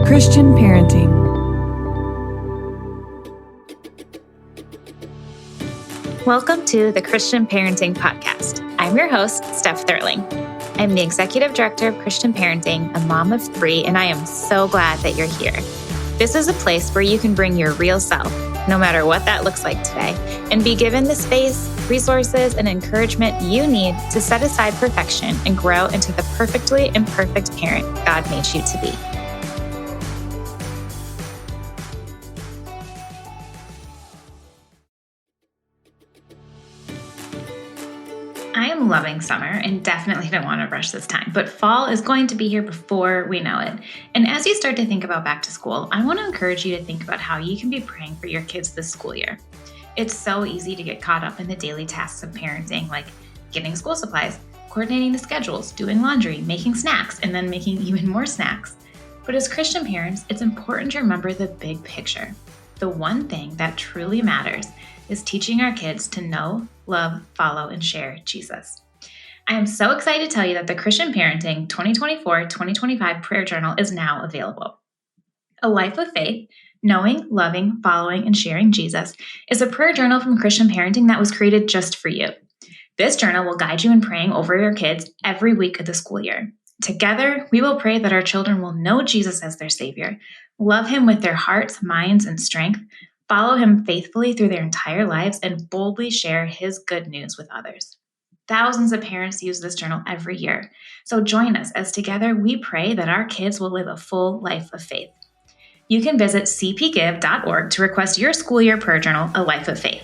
Christian Parenting. Welcome to the Christian Parenting Podcast. I'm your host, Steph Thurling. I'm the Executive Director of Christian Parenting, a mom of 3, and I am so glad that you're here. This is a place where you can bring your real self, no matter what that looks like today, and be given the space, resources, and encouragement you need to set aside perfection and grow into the perfectly imperfect parent God made you to be. I am loving summer and definitely don't want to rush this time, but fall is going to be here before we know it. And as you start to think about back to school, I want to encourage you to think about how you can be praying for your kids this school year. It's so easy to get caught up in the daily tasks of parenting, like getting school supplies, coordinating the schedules, doing laundry, making snacks, and then making even more snacks. But as Christian parents, it's important to remember the big picture. The one thing that truly matters is teaching our kids to know, love, follow, and share Jesus. I am so excited to tell you that the Christian Parenting 2024-2025 Prayer Journal is now available. A Life of Faith, Knowing, Loving, Following, and Sharing Jesus is a prayer journal from Christian Parenting that was created just for you. This journal will guide you in praying over your kids every week of the school year. Together, we will pray that our children will know Jesus as their Savior, love Him with their hearts, minds, and strength, follow Him faithfully through their entire lives, and boldly share His good news with others. Thousands of parents use this journal every year. So join us as together we pray that our kids will live a full life of faith. You can visit cpgive.org to request your school year prayer journal, A Life of Faith.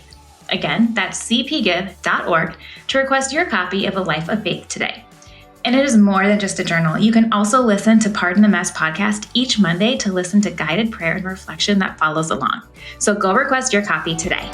Again, that's cpgive.org to request your copy of A Life of Faith today. And it is more than just a journal. You can also listen to Pardon the Mess podcast each Monday to listen to guided prayer and reflection that follows along. So go request your copy today.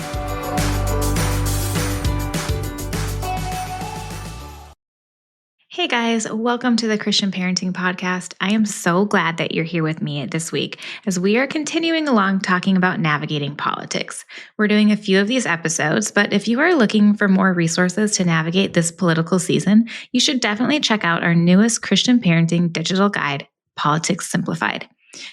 Hey guys, welcome to the Christian Parenting Podcast. I am so glad that you're here with me this week as we are continuing along talking about navigating politics. We're doing a few of these episodes, but if you are looking for more resources to navigate this political season, you should definitely check out our newest Christian Parenting digital guide, Politics Simplified.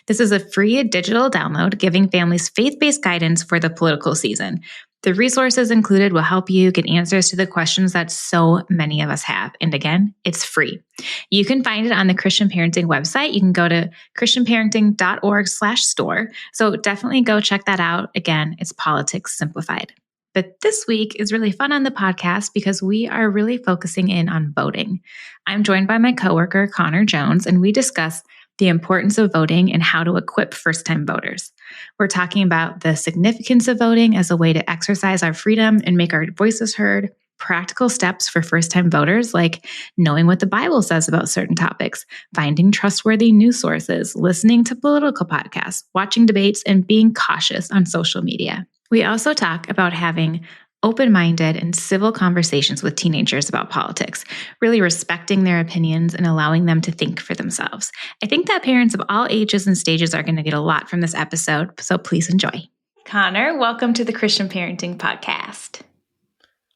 This is a free digital download giving families faith-based guidance for the political season. The resources included will help you get answers to the questions that so many of us have. And again, it's free. You can find it on the Christian Parenting website. You can go to christianparenting.org/store. So definitely go check that out. Again, it's Politics Simplified. But this week is really fun on the podcast because we are really focusing in on voting. I'm joined by my coworker, Connor Jones, and we discuss the importance of voting and how to equip first-time voters. We're talking about the significance of voting as a way to exercise our freedom and make our voices heard, practical steps for first-time voters like knowing what the Bible says about certain topics, finding trustworthy news sources, listening to political podcasts, watching debates, and being cautious on social media. We also talk about having open-minded and civil conversations with teenagers about politics, really respecting their opinions and allowing them to think for themselves. I think that parents of all ages and stages are going to get a lot from this episode, so please enjoy. Connor, welcome to the Christian Parenting Podcast.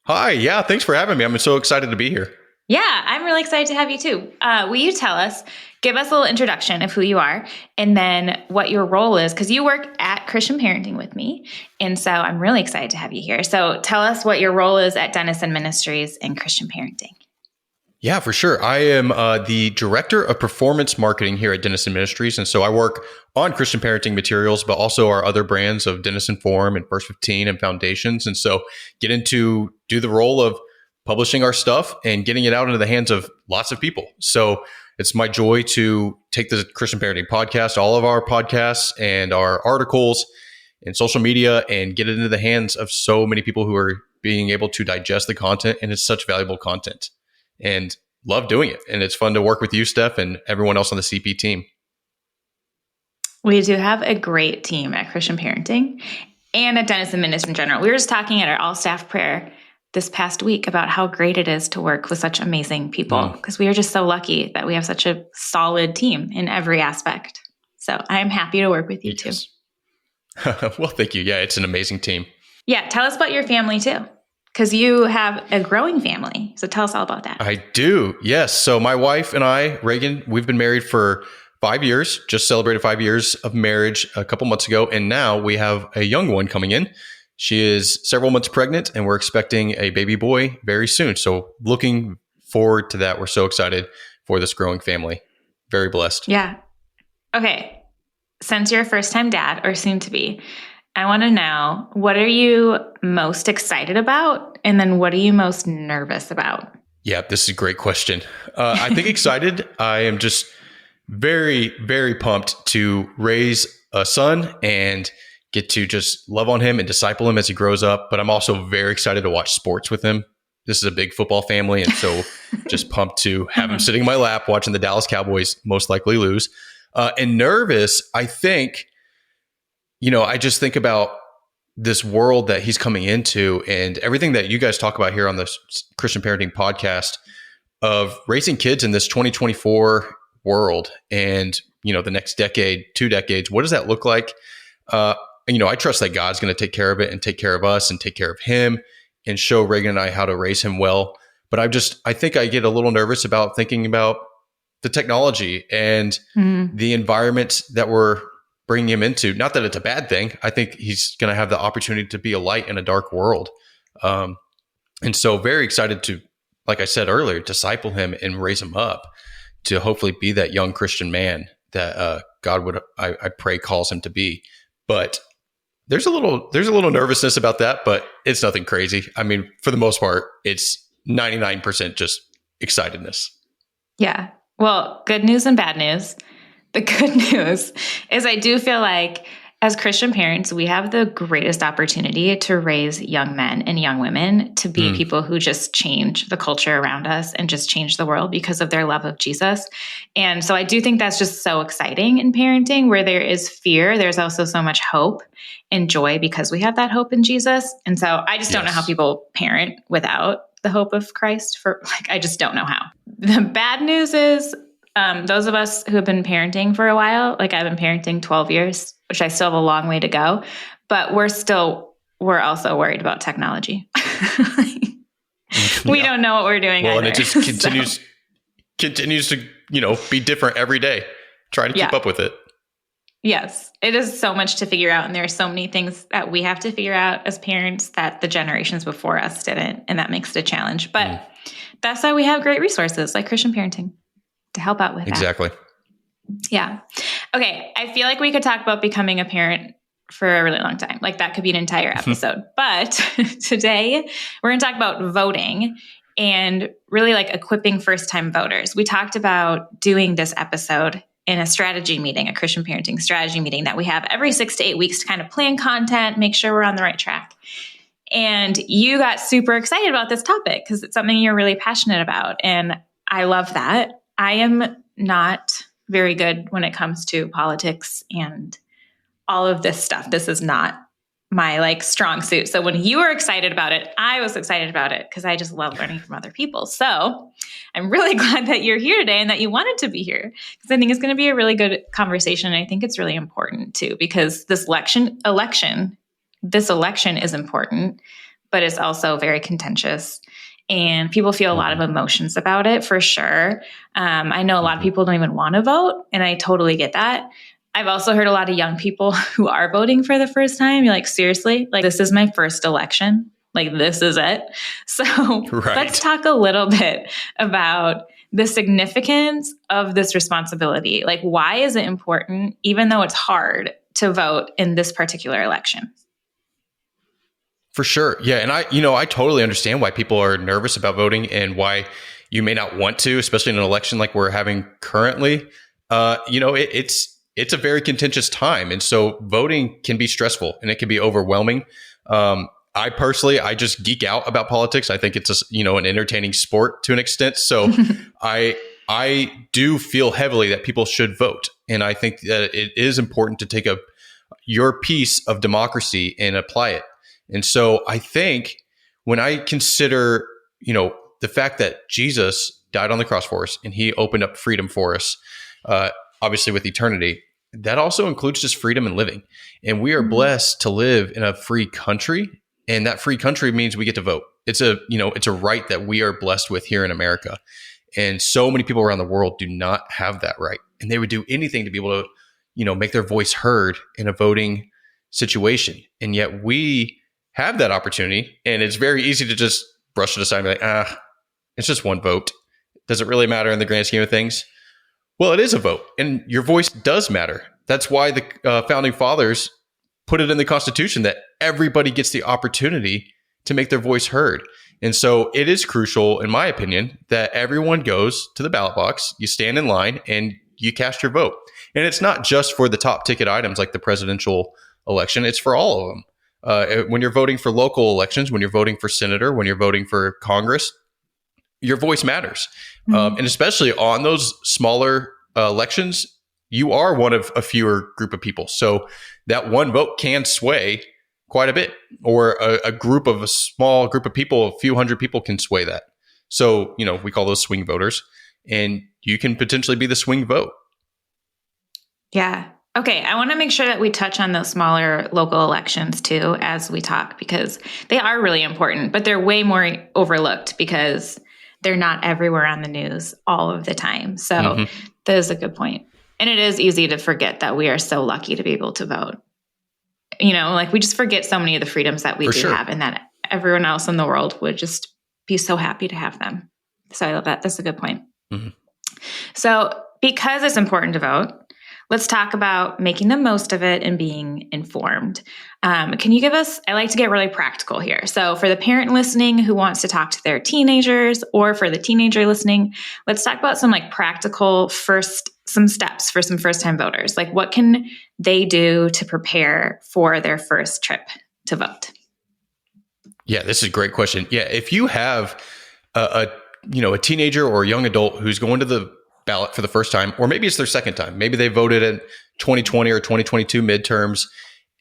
Hi, yeah, thanks for having me. I'm so excited to be here. Yeah, I'm really excited to have you too. Will you give us a little introduction of who you are and then what your role is? Because you work at Christian Parenting with me. And so I'm really excited to have you here. So tell us what your role is at Denison Ministries and Christian Parenting. Yeah, for sure. I am the Director of Performance Marketing here at Denison Ministries. And so I work on Christian Parenting materials, but also our other brands of Denison Forum and First 15 and Foundations. And so do the role of publishing our stuff and getting it out into the hands of lots of people. So it's my joy to take the Christian Parenting Podcast, all of our podcasts and our articles and social media, and get it into the hands of so many people who are being able to digest the content. And it's such valuable content and love doing it. And it's fun to work with you, Steph, and everyone else on the CP team. We do have a great team at Christian Parenting and at Denison Ministries in general. We were just talking at our all-staff prayer this past week about how great it is to work with such amazing people because we are just so lucky that we have such a solid team in every aspect. So I am happy to work with you too. Well, thank you. Yeah, it's an amazing team. Yeah. Tell us about your family too, because you have a growing family. So tell us all about that. I do. Yes. So my wife and I, Reagan, we've been married for 5 years, just celebrated 5 years of marriage a couple months ago. And now we have a young one coming in. She is several months pregnant and we're expecting a baby boy very soon. So looking forward to that. We're so excited for this growing family. Very blessed. Yeah. Okay. Since you're a first-time dad or soon to be, I want to know, what are you most excited about? And then what are you most nervous about? Yeah, this is a great question. I think excited. I am just very, very pumped to raise a son and get to just love on him and disciple him as he grows up. But I'm also very excited to watch sports with him. This is a big football family. And so just pumped to have him sitting in my lap watching the Dallas Cowboys most likely lose. And nervous, I think, I just think about this world that he's coming into and everything that you guys talk about here on the Christian Parenting Podcast of raising kids in this 2024 world and, the next decade, 2 decades. What does that look like? I trust that God's going to take care of it and take care of us and take care of him and show Reagan and I how to raise him well. But I think I get a little nervous about thinking about the technology and the environment that we're bringing him into. Not that it's a bad thing. I think he's going to have the opportunity to be a light in a dark world. And so very excited to, like I said earlier, disciple him and raise him up to hopefully be that young Christian man that God would, I pray, calls him to be. But there's a little nervousness about that, but it's nothing crazy. I mean, for the most part, it's 99% just excitedness. Yeah. Well, good news and bad news. The good news is I do feel like as Christian parents, we have the greatest opportunity to raise young men and young women to be people who just change the culture around us and just change the world because of their love of Jesus. And so I do think that's just so exciting in parenting. Where there is fear, there's also so much hope and joy because we have that hope in Jesus. And so I just don't know how people parent without the hope of Christ. I just don't know how. The bad news is those of us who have been parenting for a while, like I've been parenting 12 years, which I still have a long way to go, but we're also worried about technology. We don't know what we're doing either. And it just continues to, be different every day. Try to keep up with it. Yes, it is so much to figure out. And there are so many things that we have to figure out as parents that the generations before us didn't. And that makes it a challenge. But that's why we have great resources like Christian Parenting to help out with that. Exactly. Yeah. Okay. I feel like we could talk about becoming a parent for a really long time. Like that could be an entire episode. But today we're going to talk about voting and really like equipping first-time voters. We talked about doing this episode in a strategy meeting, a Christian parenting strategy meeting that we have every 6 to 8 weeks to kind of plan content, make sure we're on the right track. And you got super excited about this topic because it's something you're really passionate about. And I love that. I am not very good when it comes to politics and all of this stuff. This is not my strong suit. So when you were excited about it, I was excited about it because I just love learning from other people. So I'm really glad that you're here today and that you wanted to be here because I think it's going to be a really good conversation. And I think it's really important too, because this election is important, but it's also very contentious. And people feel a lot of emotions about it for sure. I know a lot of people don't even want to vote, and I totally get that. I've also heard a lot of young people who are voting for the first time. You're like, seriously? Like, this is my first election? Like, this is it? So Let's talk a little bit about the significance of this responsibility. Like, why is it important, even though it's hard, to vote in this particular election? For sure. Yeah. And I totally understand why people are nervous about voting and why you may not want to, especially in an election like we're having currently. It's a very contentious time. And so voting can be stressful and it can be overwhelming. I personally just geek out about politics. I think it's an entertaining sport to an extent. So I do feel heavily that people should vote. And I think that it is important to take your piece of democracy and apply it. And so I think when I consider, the fact that Jesus died on the cross for us and he opened up freedom for us, obviously with eternity, that also includes just freedom in living. And we are blessed to live in a free country. And that free country means we get to vote. It's a right that we are blessed with here in America. And so many people around the world do not have that right. And they would do anything to be able to, make their voice heard in a voting situation. And yet we have that opportunity, and it's very easy to just brush it aside and be like, it's just one vote. Does it really matter in the grand scheme of things? Well, it is a vote, and your voice does matter. That's why the founding fathers put it in the Constitution that everybody gets the opportunity to make their voice heard. And so it is crucial, in my opinion, that everyone goes to the ballot box, you stand in line, and you cast your vote. And it's not just for the top ticket items like the presidential election, it's for all of them. When you're voting for local elections, when you're voting for senator, when you're voting for Congress, your voice matters. And especially on those smaller elections, you are one of a fewer group of people. So that one vote can sway quite a bit, or a small group of people, a few hundred people can sway that. So, we call those swing voters, and you can potentially be the swing vote. Yeah. Okay. I want to make sure that we touch on those smaller local elections too as we talk, because they are really important, but they're way more overlooked because they're not everywhere on the news all of the time. So that is a good point. And it is easy to forget that we are so lucky to be able to vote. We just forget so many of the freedoms that we do have, and that everyone else in the world would just be so happy to have them. So I love that. That's a good point. So because it's important to vote, let's talk about making the most of it and being informed. Can you give us, I like to get really practical here. So for the parent listening who wants to talk to their teenagers, or for the teenager listening, let's talk about some practical some steps for some first-time voters. What can they do to prepare for their first trip to vote? Yeah, this is a great question. Yeah, if you have a teenager or a young adult who's going to the ballot for the first time, or maybe it's their second time, maybe they voted in 2020 or 2022 midterms,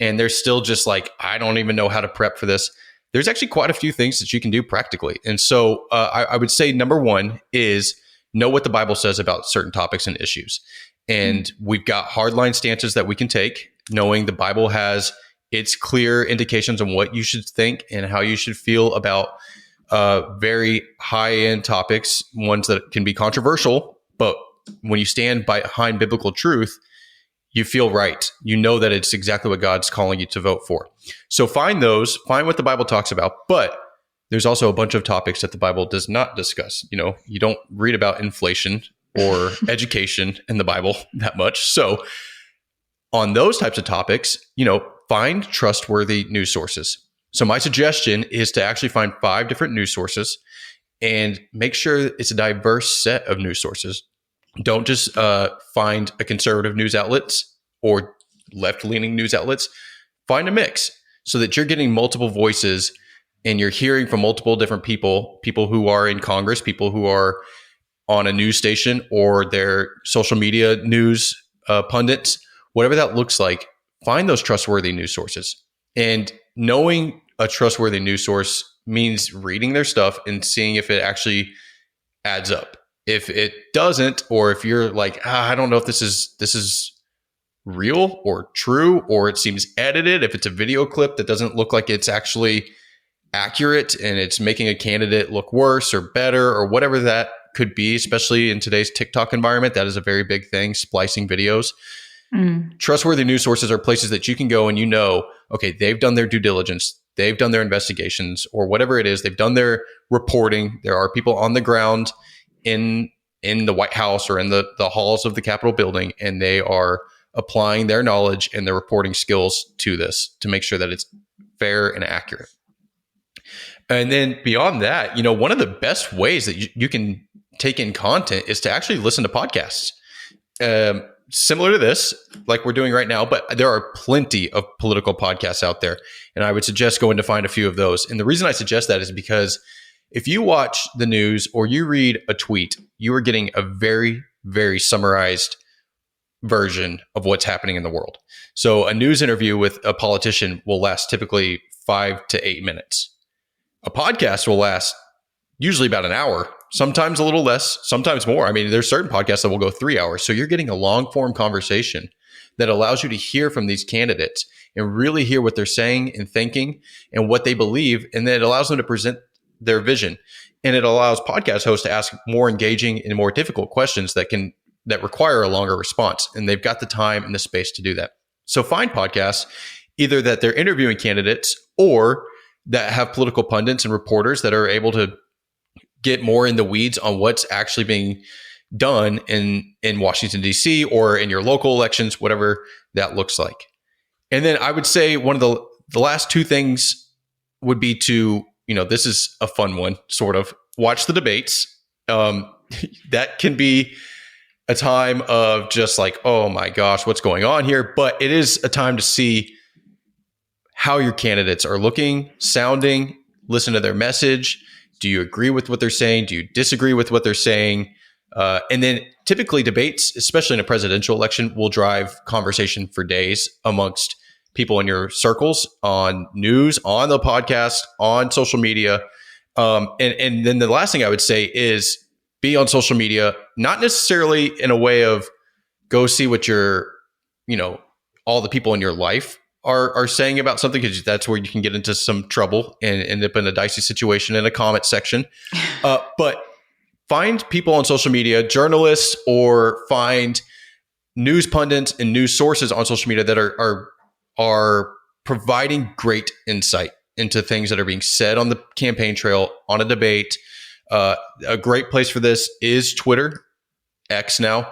and they're still just I don't even know how to prep for this. There's actually quite a few things that you can do practically. And so I would say number one is know what the Bible says about certain topics and issues. And we've got hardline stances that we can take, knowing the Bible has its clear indications on what you should think and how you should feel about very high-end topics, ones that can be controversial. But when you stand behind biblical truth, you feel right. You know that it's exactly what God's calling you to vote for. So find what the Bible talks about. But there's also a bunch of topics that the Bible does not discuss. You don't read about inflation or education in the Bible that much. So on those types of topics, find trustworthy news sources. So my suggestion is to actually find 5 different news sources and make sure it's a diverse set of news sources. Don't just find a conservative news outlets or left-leaning news outlets. Find a mix so that you're getting multiple voices and you're hearing from multiple different people who are in Congress, people who are on a news station or their social media news pundits, whatever that looks like. Find those trustworthy news sources. And knowing a trustworthy news source means reading their stuff and seeing if it actually adds up. If it doesn't, or if you're I don't know if this is real or true, or it seems edited, if it's a video clip that doesn't look like it's actually accurate and it's making a candidate look worse or better or whatever that could be, especially in today's TikTok environment, that is a very big thing, splicing videos. Trustworthy news sources are places that you can go and okay, they've done their due diligence, they've done their investigations, or whatever it is, they've done their reporting. There are people on the ground in the White House or in the halls of the Capitol building, and they are applying their knowledge and their reporting skills to this to make sure that it's fair and accurate. And then beyond that, one of the best ways that you can take in content is to actually listen to podcasts. Similar to this, like we're doing right now, but there are plenty of political podcasts out there. And I would suggest going to find a few of those. And the reason I suggest that is because if you watch the news or you read a tweet, you are getting a very, very summarized version of what's happening in the world. So a news interview with a politician will last typically 5 to 8 minutes. A podcast will last usually about an hour, sometimes a little less, sometimes more. I mean, there's certain podcasts that will go 3 hours. So you're getting a long form conversation that allows you to hear from these candidates and really hear what they're saying and thinking and what they believe. And then it allows them to present their vision. and it allows podcast hosts to ask more engaging and more difficult questions that require a longer response. And they've got the time and the space to do that. So find podcasts either that they're interviewing candidates or that have political pundits and reporters that are able to get more in the weeds on what's actually being done in Washington, D.C. or in your local elections, whatever that looks like. And then I would say one of the last two things would be to, this is a fun one, sort of, watch the debates. That can be a time of just like, oh my gosh, what's going on here? But it is a time to see how your candidates are looking, sounding, listen to their message. Do you agree with what they're saying? Do you disagree with what they're saying? And then typically debates, especially in a presidential election, will drive conversation for days amongst people in your circles, on news, on the podcast, on social media. And then the last thing I would say is be on social media, not necessarily in a way of go see what all the people in your life are saying about something, because that's where you can get into some trouble and end up in a dicey situation in a comment section. But find people on social media, journalists, or find news pundits and news sources on social media that are providing great insight into things that are being said on the campaign trail, on a debate. A great place for this is Twitter, X now.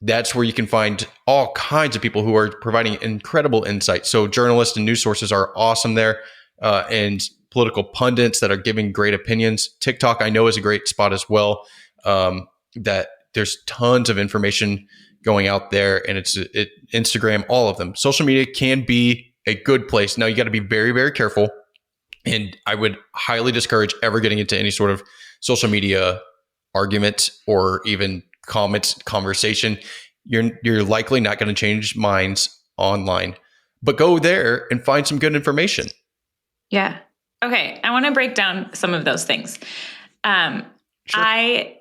That's where you can find all kinds of people who are providing incredible insight. So journalists and news sources are awesome there, and political pundits that are giving great opinions. TikTok, I know, is a great spot as well. That there's tons of information going out there, and Instagram, all of them. Social media can be a good place. Now you got to be very, very careful. And I would highly discourage ever getting into any sort of social media argument or even conversation. You're likely not going to change minds online, but go there and find some good information. Yeah. Okay. I want to break down some of those things. Sure. I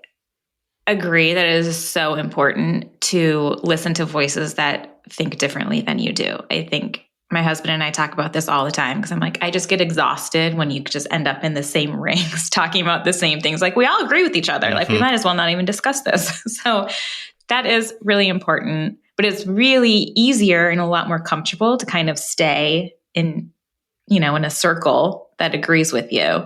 agree that it is so important to listen to voices that think differently than you do. I think my husband and I talk about this all the time, because I'm like, I just get exhausted when you just end up in the same rings talking about the same things. Like, we all agree with each other. Mm-hmm. Like, we might as well not even discuss this. So that is really important, but it's really easier and a lot more comfortable to kind of stay in a circle that agrees with you.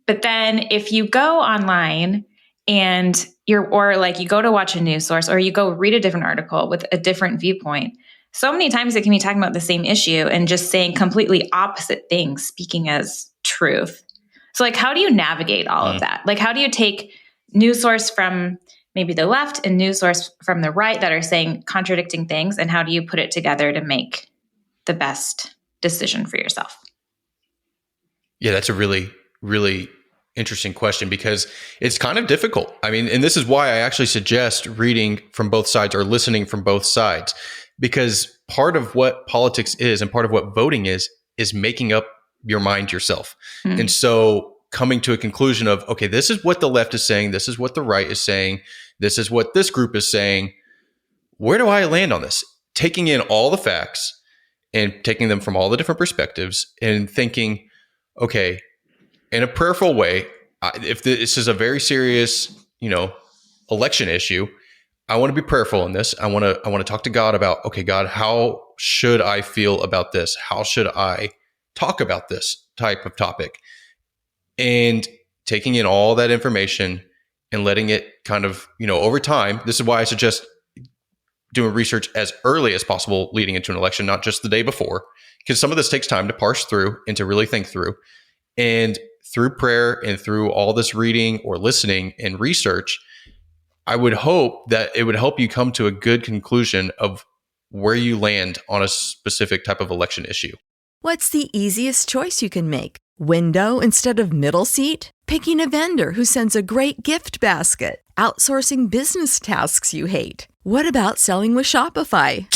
But then if you go online and you go to watch a news source, or you go read a different article with a different viewpoint, so many times it can be talking about the same issue and just saying completely opposite things, speaking as truth. So like, how do you navigate all of that? Like, how do you take news source from maybe the left and news source from the right that are saying contradicting things, and how do you put it together to make the best decision for yourself? Yeah, that's a really, really interesting question, because it's kind of difficult. I mean, and this is why I actually suggest reading from both sides or listening from both sides, because part of what politics is and part of what voting is making up your mind yourself. Mm. And so coming to a conclusion of, okay, this is what the left is saying, this is what the right is saying, this is what this group is saying. Where do I land on this? Taking in all the facts and taking them from all the different perspectives and thinking, okay, in a prayerful way, if this is a very serious, election issue, I want to be prayerful in this. I want to talk to God about, okay, God, how should I feel about this? How should I talk about this type of topic? And taking in all that information and letting it kind of, over time. This is why I suggest doing research as early as possible leading into an election, not just the day before, because some of this takes time to parse through and to really think through. And through prayer and through all this reading or listening and research, I would hope that it would help you come to a good conclusion of where you land on a specific type of election issue. What's the easiest choice you can make? Window instead of middle seat? Picking a vendor who sends a great gift basket? Outsourcing business tasks you hate? What about selling with Shopify?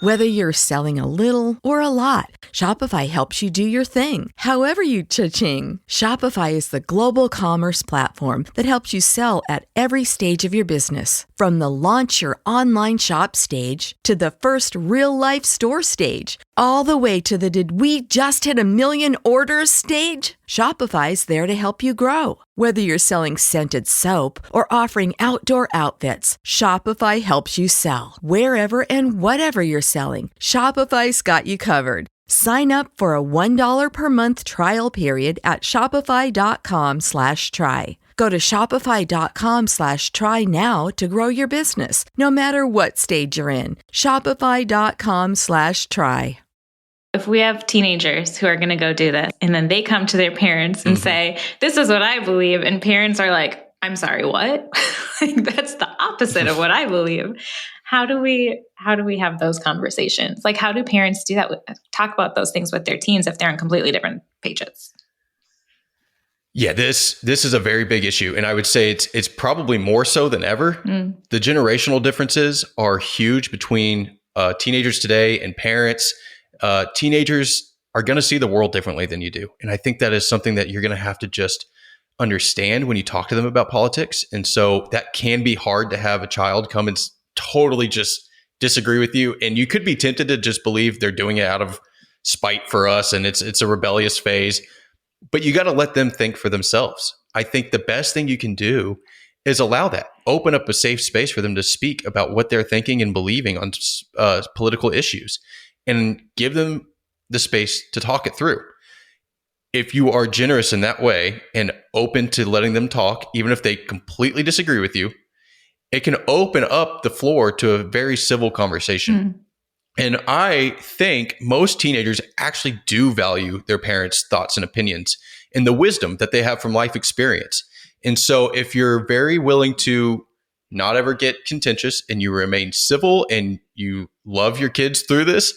Whether you're selling a little or a lot, Shopify helps you do your thing, however you cha-ching. Shopify is the global commerce platform that helps you sell at every stage of your business. From the launch your online shop stage to the first real-life store stage, all the way to the "did we just hit a million orders" stage. Shopify's there to help you grow. Whether you're selling scented soap or offering outdoor outfits, Shopify helps you sell. Wherever and whatever you're selling, Shopify's got you covered. Sign up for a $1 per month trial period at shopify.com/try. Go to shopify.com/try now to grow your business, no matter what stage you're in. Shopify.com/try. If we have teenagers who are going to go do this and then they come to their parents and say, "This is what I believe," and parents are like, "I'm sorry, what?" Like, that's the opposite of what I believe. How do we have those conversations? Like, how do parents do that? Talk about those things with their teens if they're on completely different pages. Yeah, this is a very big issue, and I would say it's probably more so than ever. The generational differences are huge between teenagers today and parents. Teenagers are going to see the world differently than you do, and I think that is something that you're going to have to just understand when you talk to them about politics. And so that can be hard to have a child come and totally just disagree with you, and you could be tempted to just believe they're doing it out of spite for us, and it's a rebellious phase. But you got to let them think for themselves. I think the best thing you can do is allow that. Open up a safe space for them to speak about what they're thinking and believing on political issues, and give them the space to talk it through. If you are generous in that way and open to letting them talk, even if they completely disagree with you, it can open up the floor to a very civil conversation. And I think most teenagers actually do value their parents' thoughts and opinions and the wisdom that they have from life experience. And so if you're very willing to not ever get contentious and you remain civil and you love your kids through this,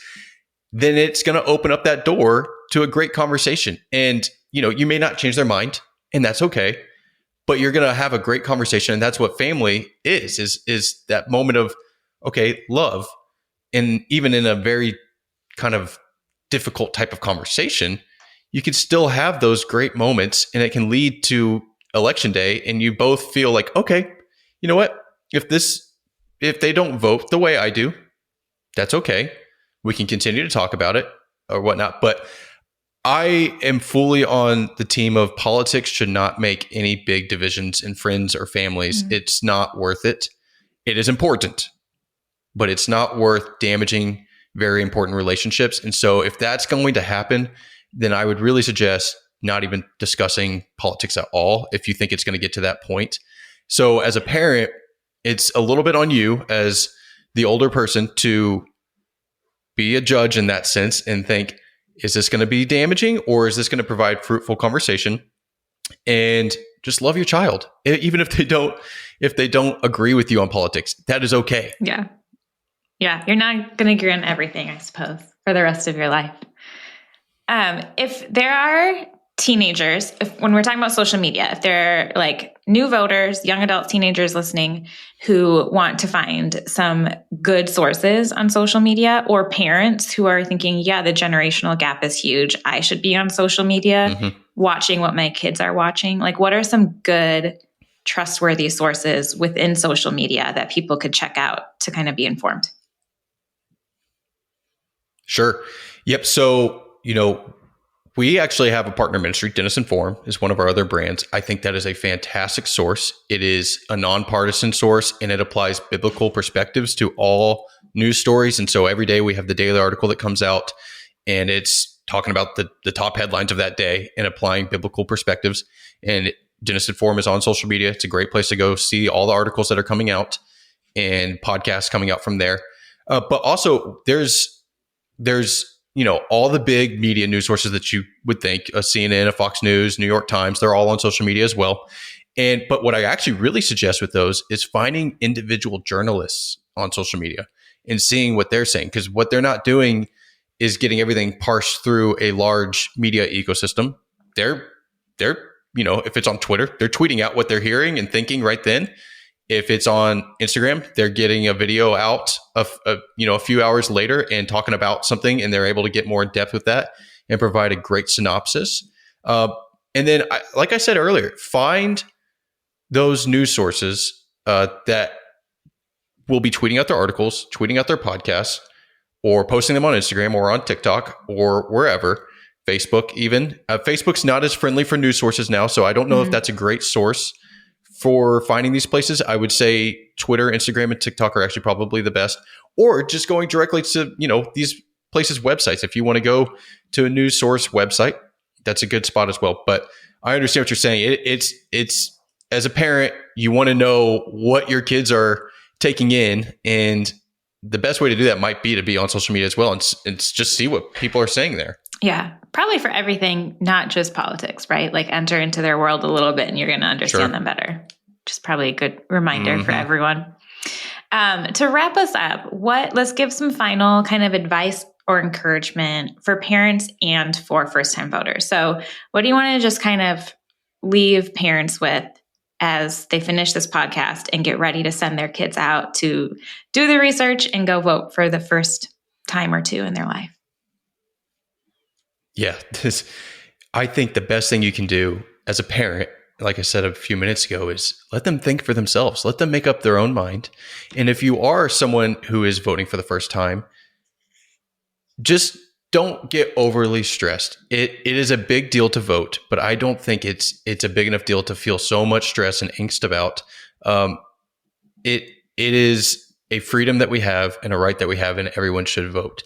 then it's going to open up that door to a great conversation. And, you may not change their mind, and that's okay, but you're going to have a great conversation. And that's what family is that moment of, okay, love. And even in a very kind of difficult type of conversation, you can still have those great moments, and it can lead to election day. And you both feel like, okay, you know what? If they don't vote the way I do, that's okay. We can continue to talk about it or whatnot. But I am fully on the team of politics should not make any big divisions in friends or families. It's not worth it. It is important, but it's not worth damaging very important relationships. And so if that's going to happen, then I would really suggest not even discussing politics at all if you think it's going to get to that point. So as a parent, it's a little bit on you as the older person to be a judge in that sense and think, is this going to be damaging or is this going to provide fruitful conversation? And just love your child. Even if they don't agree with you on politics, that is okay. Yeah. You're not going to agree on everything, I suppose, for the rest of your life. If there are teenagers, when we're talking about social media, if they're like new voters, young adults, teenagers listening who want to find some good sources on social media, or parents who are thinking, yeah, the generational gap is huge, I should be on social media watching what my kids are watching. Like, what are some good, trustworthy sources within social media that people could check out to kind of be informed? Sure. Yep. So, we actually have a partner ministry. Denison Forum is one of our other brands. I think that is a fantastic source. It is a nonpartisan source, and it applies biblical perspectives to all news stories. And so every day we have the daily article that comes out, and it's talking about the top headlines of that day and applying biblical perspectives. And Denison Forum is on social media. It's a great place to go see all the articles that are coming out and podcasts coming out from there. But also there's all the big media news sources that you would think, a CNN, a Fox News, New York Times, they're all on social media as well. But what I actually really suggest with those is finding individual journalists on social media and seeing what they're saying, because what they're not doing is getting everything parsed through a large media ecosystem. They're if it's on Twitter, they're tweeting out what they're hearing and thinking right then. If it's on Instagram, they're getting a video out of a few hours later and talking about something, and they're able to get more in depth with that and provide a great synopsis. And then, like I said earlier, find those news sources that will be tweeting out their articles, tweeting out their podcasts, or posting them on Instagram or on TikTok or wherever, Facebook even. Facebook's not as friendly for news sources now, so I don't know if that's a great source for finding these places. I would say Twitter, Instagram, and TikTok are actually probably the best, or just going directly to, these places' websites. If you want to go to a news source website, that's a good spot as well. But I understand what you're saying. It's as a parent, you want to know what your kids are taking in, and the best way to do that might be to be on social media as well and just see what people are saying there. Yeah, probably for everything, not just politics, right? Like enter into their world a little bit and you're going to understand them better. Just probably a good reminder for everyone. To wrap us up, let's give some final kind of advice or encouragement for parents and for first-time voters. So what do you want to just kind of leave parents with as they finish this podcast and get ready to send their kids out to do the research and go vote for the first time or two in their life? Yeah, I think the best thing you can do as a parent, like I said a few minutes ago, is let them think for themselves. Let them make up their own mind. And if you are someone who is voting for the first time, just don't get overly stressed. It is a big deal to vote, but I don't think it's a big enough deal to feel so much stress and angst about. It is a freedom that we have and a right that we have, and everyone should vote.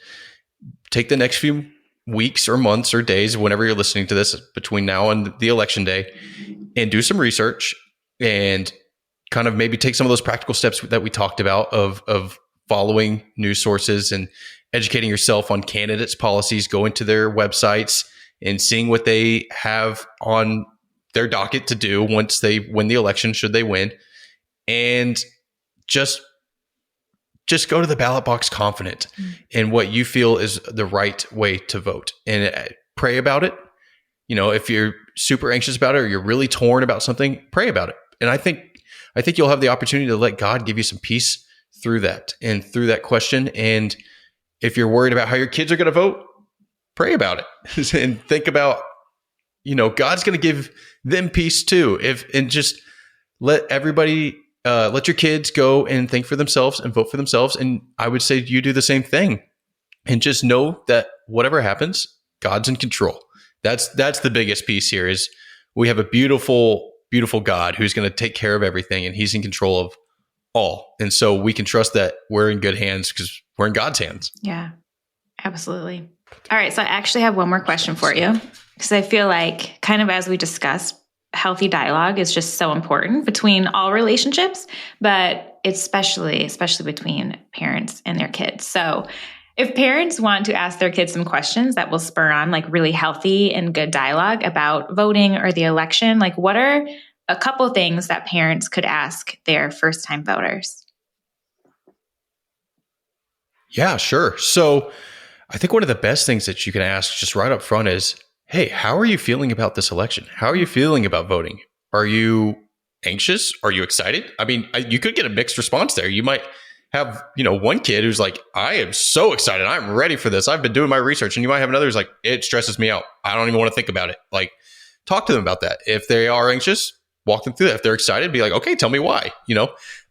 Take the next few weeks or months or days, whenever you're listening to this, between now and the election day, and do some research and kind of maybe take some of those practical steps that we talked about of following news sources and educating yourself on candidates' policies, going to their websites and seeing what they have on their docket to do once they win the election, should they win, and just go to the ballot box confident in what you feel is the right way to vote, and pray about it. If you're super anxious about it or you're really torn about something, pray about it. And I think you'll have the opportunity to let God give you some peace through that and through that question. And if you're worried about how your kids are going to vote, pray about it and think about, God's going to give them peace too. And just let everybody, let your kids go and think for themselves and vote for themselves. And I would say you do the same thing, and just know that whatever happens, God's in control. That's the biggest piece here. Is we have a beautiful, beautiful God who's going to take care of everything, and he's in control of all. And so we can trust that we're in good hands because we're in God's hands. Yeah, absolutely. All right. So I actually have one more question for you, because I feel like, kind of as we discussed, healthy dialogue is just so important between all relationships, but especially between parents and their kids. So if parents want to ask their kids some questions that will spur on like really healthy and good dialogue about voting or the election, like what are a couple things that parents could ask their first-time voters? Yeah, sure. So I think one of the best things that you can ask just right up front is, hey, how are you feeling about this election? How are you feeling about voting? Are you anxious? Are you excited? I mean, you could get a mixed response there. You might have, one kid who's like, I am so excited. I'm ready for this. I've been doing my research. And you might have another who's like, it stresses me out. I don't even want to think about it. Like, talk to them about that. If they are anxious, walk them through that. If they're excited, be like, okay, tell me why,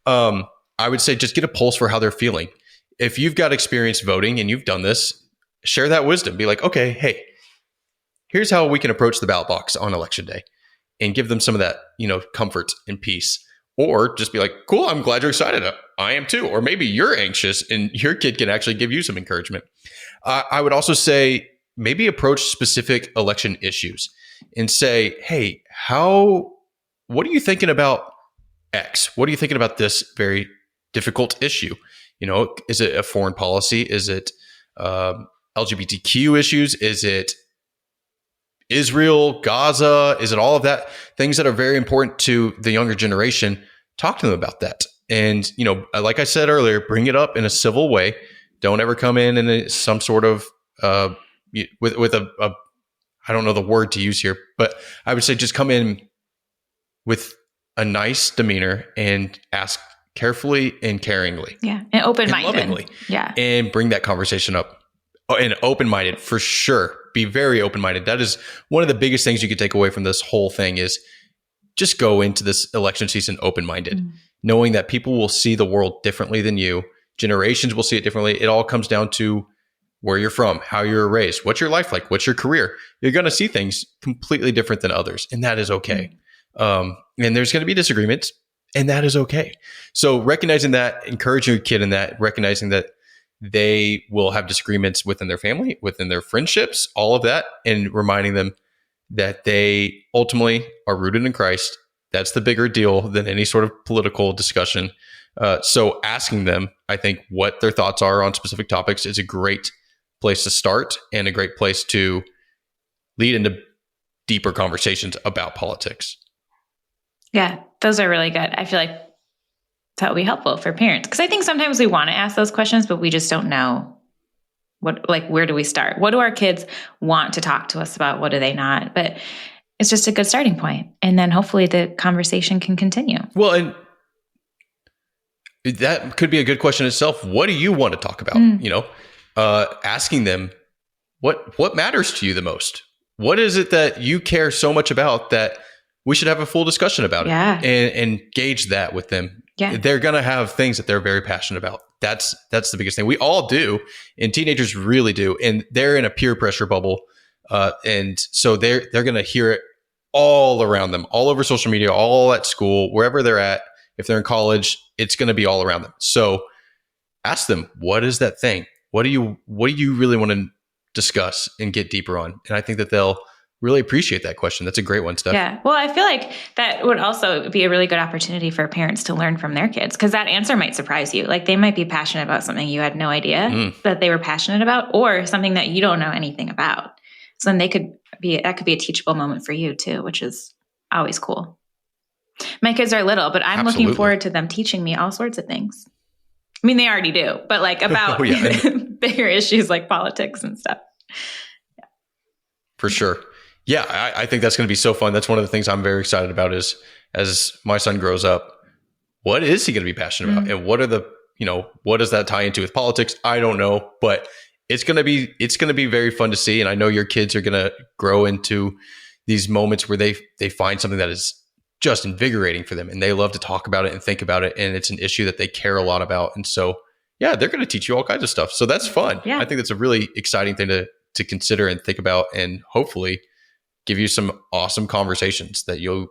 I would say just get a pulse for how they're feeling. If you've got experience voting and you've done this, share that wisdom. Be like, okay, hey, here's how we can approach the ballot box on election day, and give them some of that, comfort and peace. Or just be like, cool, I'm glad you're excited. I am too. Or maybe you're anxious and your kid can actually give you some encouragement. I would also say maybe approach specific election issues and say, hey, what are you thinking about X? What are you thinking about this very difficult issue? Is it a foreign policy? Is it LGBTQ issues? Is it Israel, Gaza? Is it all of that? Things that are very important to the younger generation. Talk to them about that. And, like I said earlier, bring it up in a civil way. Don't ever come in some sort of, with a, I don't know the word to use here, but I would say just come in with a nice demeanor and ask carefully and caringly. Yeah. And open-minded. And lovingly. Yeah. And bring that conversation up. And open-minded, for sure. Be very open-minded. That is one of the biggest things you could take away from this whole thing, is just go into this election season open-minded, knowing that people will see the world differently than you. Generations will see it differently. It all comes down to where you're from, how you're raised, what's your life like, what's your career. You're going to see things completely different than others, and that is okay. And there's going to be disagreements, and that is okay. So recognizing that, encouraging a kid in that, recognizing that they will have disagreements within their family, within their friendships, all of that, and reminding them that they ultimately are rooted in Christ. That's the bigger deal than any sort of political discussion. So asking them, I think, what their thoughts are on specific topics is a great place to start and a great place to lead into deeper conversations about politics. Yeah, those are really good. I feel like that would be helpful for parents, because I think sometimes we want to ask those questions, but we just don't know where do we start? What do our kids want to talk to us about? What do they not? But it's just a good starting point. And then hopefully the conversation can continue. Well, and that could be a good question itself. What do you want to talk about? Asking them, what matters to you the most? What is it that you care so much about that we should have a full discussion about it and engage that with them? Yeah. They're going to have things that they're very passionate about. That's the biggest thing. We all do, and teenagers really do. And they're in a peer pressure bubble. And so they're going to hear it all around them, all over social media, all at school, wherever they're at. If they're in college, it's going to be all around them. So ask them, what is that thing? What do you really want to discuss and get deeper on? And I think that they'll really appreciate that question. That's a great one, Steph. Yeah. Well, I feel like that would also be a really good opportunity for parents to learn from their kids, because that answer might surprise you. Like, they might be passionate about something you had no idea that they were passionate about, or something that you don't know anything about. So then that could be a teachable moment for you too, which is always cool. My kids are little, but I'm looking forward to them teaching me all sorts of things. I mean, they already do, but like about bigger issues like politics and stuff. Yeah. For sure. Yeah, I think that's going to be so fun. That's one of the things I'm very excited about is, as my son grows up, what is he going to be passionate about? And what does that tie into with politics? I don't know, but it's going to be very fun to see. And I know your kids are going to grow into these moments where they find something that is just invigorating for them, and they love to talk about it and think about it. And it's an issue that they care a lot about. And so, yeah, they're going to teach you all kinds of stuff. So that's fun. Yeah. I think that's a really exciting thing to consider and think about, and hopefully give you some awesome conversations that you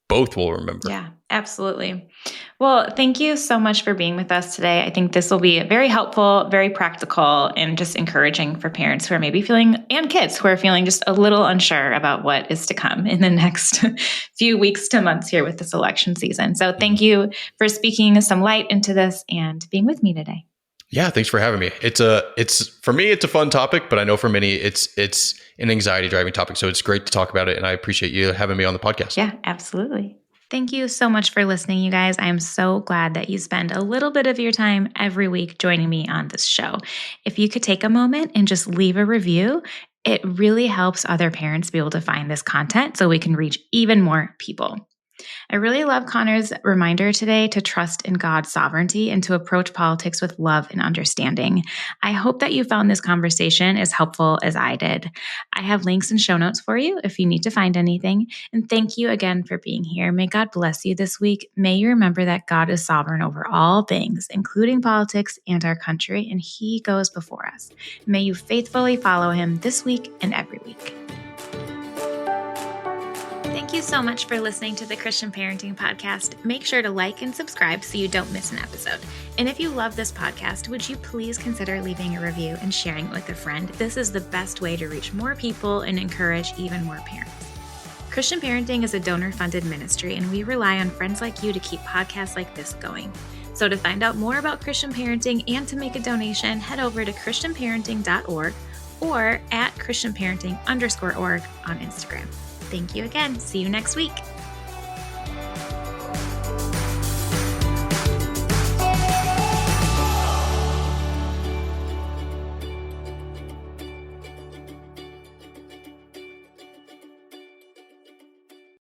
both will remember. Yeah, absolutely. Well, thank you so much for being with us today. I think this will be very helpful, very practical, and just encouraging for parents who are maybe and kids who are feeling just a little unsure about what is to come in the next few weeks to months here with this election season. So thank you for speaking some light into this and being with me today. Yeah, thanks for having me. For me, it's a fun topic, but I know for many, it's an anxiety driving topic. So it's great to talk about it. And I appreciate you having me on the podcast. Yeah, absolutely. Thank you so much for listening, you guys. I am so glad that you spend a little bit of your time every week joining me on this show. If you could take a moment and just leave a review, it really helps other parents be able to find this content so we can reach even more people. I really love Connor's reminder today to trust in God's sovereignty and to approach politics with love and understanding. I hope that you found this conversation as helpful as I did. I have links and show notes for you if you need to find anything. And thank you again for being here. May God bless you this week. May you remember that God is sovereign over all things, including politics and our country, and He goes before us. May you faithfully follow Him this week and every week. Thank you so much for listening to the Christian Parenting Podcast. Make sure to like and subscribe so you don't miss an episode. And if you love this podcast, would you please consider leaving a review and sharing it with a friend? This is the best way to reach more people and encourage even more parents. Christian Parenting is a donor-funded ministry, and we rely on friends like you to keep podcasts like this going. So to find out more about Christian parenting and to make a donation, head over to christianparenting.org or at christianparenting_org on Instagram. Thank you again. See you next week.